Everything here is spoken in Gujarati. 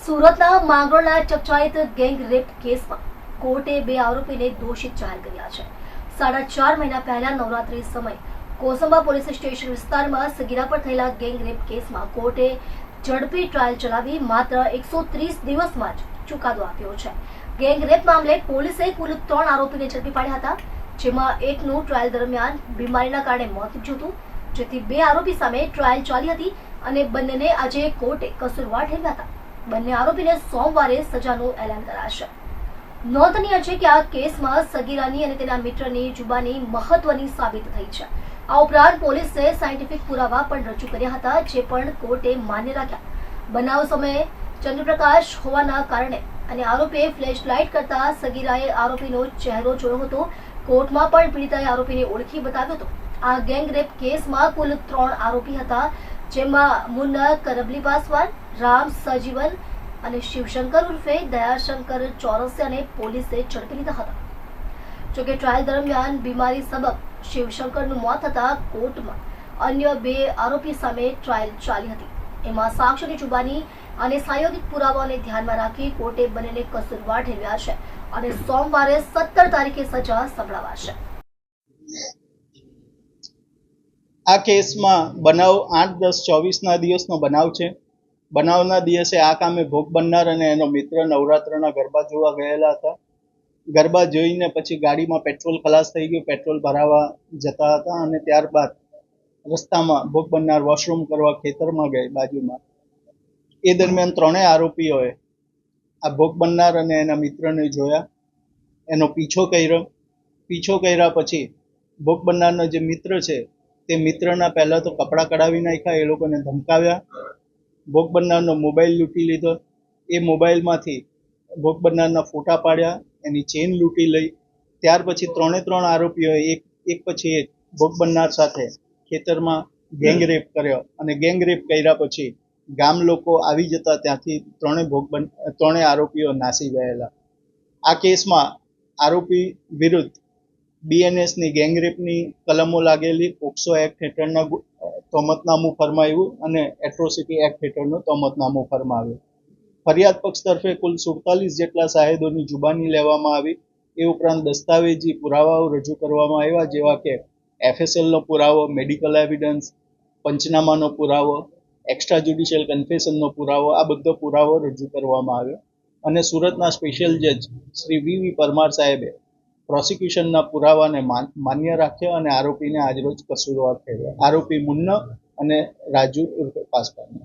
સુરતના માંગરોળના ચકચારિત ગેંગ રેપ કેસમાં કોર્ટે બે આરોપીને દોષિત જાહેર કર્યા છે। 4.5 મહિના પહેલા નવરાત્રી સમયે કોસંબા પોલીસ સ્ટેશન વિસ્તારમાં સગીરા પર થયેલા ગેંગ રેપ કેસમાં કોર્ટે ઝડપી ટ્રાયલ ચલાવી માત્ર 130 દિવસમાં જ ચુકાદો આપ્યો છે। ગેંગ રેપ મામલે પોલીસે કુલ 3 આરોપીને ઝડપી પાડ્યા હતા, જેમાં એકનું ટ્રાયલ દરમિયાન બીમારીના કારણે મોત નીપજ્યું હતું, જેથી બે આરોપી સામે ટ્રાયલ ચાલી હતી અને બંનેને આજે કોર્ટે કસૂરવાર ઠેરવ્યા હતા। બંને આરોપીને સોમવારે સજાનું એલાન કરાશે। નોંધનીય છે કે આ કેસમાં સગીરાની અને તેના મિત્રની જુબાની મહત્વની સાબિત થઈ છે। આ ઉપરાંત પોલીસે સાયન્ટિફિક પુરાવા પણ રજૂ કર્યા હતા, જે પણ કોર્ટે માન્ય રાખ્યા। બનાવ સમયે ચંદ્રપ્રકાશ હોવાના કારણે અને આરોપીએ ફ્લેશ લાઇટ કરતા સગીરાએ આરોપીનો ચહેરો જોયો હતો। કોર્ટમાં પણ પીડિતાએ આરોપીને ઓળખી બતાવ્યો હતો। આ ગેંગ રેપ કેસમાં કુલ 3 આરોપી હતા, જેમાં મુન્ના કરબલી પાસવાન, રામ સજીવન અને શિવશંકર ઉર્ફે દયાશંકર ચોરસિયાને પોલીસે ઝડપી લીધા હતા। જોકે ટ્રાયલ દરમિયાન બીમારી સબબ શિવશંકરનું મોત થતા કોર્ટમાં અન્ય 2 આરોપી સામે ટ્રાયલ ચાલી હતી। એમાં સાક્ષીની જુબાની અને સાયોગિક પુરાવાઓને ધ્યાનમાં રાખી કોર્ટે બંનેને કસૂરવાર ઠેરવ્યા છે અને સોમવારે 17 તારીખે સજા સંભળાવાશે। આ કેસમાં બનાવ 8-10-24ના દિવસનો બનાવ છે। બનાવના દિવસે આ કામે ભોગ બનનાર અને એનો મિત્ર નવરાત્રના ગરબા જોવા ગયેલા હતા। ગરબા જોઈને પછી ગાડીમાં પેટ્રોલ ખલાસ થઈ ગયું, પેટ્રોલ ભરાવા જતા હતા અને ત્યારબાદ રસ્તામાં ભોગ બનનાર વોશરૂમ કરવા ખેતરમાં ગઈ બાજુમાં। એ દરમિયાન 3 આરોપીઓએ આ ભોગ બનનાર અને એના મિત્રને જોયા, એનો પીછો કર્યા પછી ભોગ બનનારનો જે મિત્ર છે તે મિત્રના પહેલાં તો કપડાં કઢાવી નાખ્યા, એ લોકોને ધમકાવ્યા, ભોગ બનનારનો મોબાઈલ લૂંટી લીધો। એ મોબાઈલમાંથી ભોગ બનનારના ફોટા પાડ્યા, એની ચેન લૂંટી લઈ। ત્યાર પછી 3 આરોપીઓએ એક પછી એક ભોગ બનનાર સાથે ખેતરમાં ગેંગ રેપ કર્યો અને ગેંગ રેપ કર્યા પછી ગામ લોકો આવી જતા ત્યાંથી 3 આરોપીઓ નાસી ગયેલા। આ કેસમાં આરોપી વિરુદ્ધ BNSની ગેંગ રેપની કલમો લાગેલી, પોક્સો એક્ટ હેઠળના તોમતનામું ફરમાવ્યું અને એટ્રોસિટી એક્ટ હેઠળનું તોમતનામું ફરમાવ્યું। ફરિયાદ પક્ષ તરફે કુલ 47 જેટલા સાહેદોની જુબાની લેવામાં આવી। એ ઉપરાંત દસ્તાવેજી પુરાવાઓ રજૂ કરવામાં આવ્યા, જેવા કે FSLનો પુરાવો, મેડિકલ એવિડન્સ, પંચનામાનો પુરાવો, એક્સ્ટ્રા જ્યુડિશિયલ કન્ફેશનનો પુરાવો, આ બધો પુરાવો રજૂ કરવામાં આવ્યો અને સુરતના સ્પેશિયલ જજ શ્રી VV પરમાર સાહેબે પ્રોસિક્યુશનના પુરાવાને માન્ય રાખ્યા અને આરોપીને આજરોજ કસૂરવાર ઠેરવ્યા। આરોપી મુન્ના અને રાજુ ઉર્ફે પાસવાન।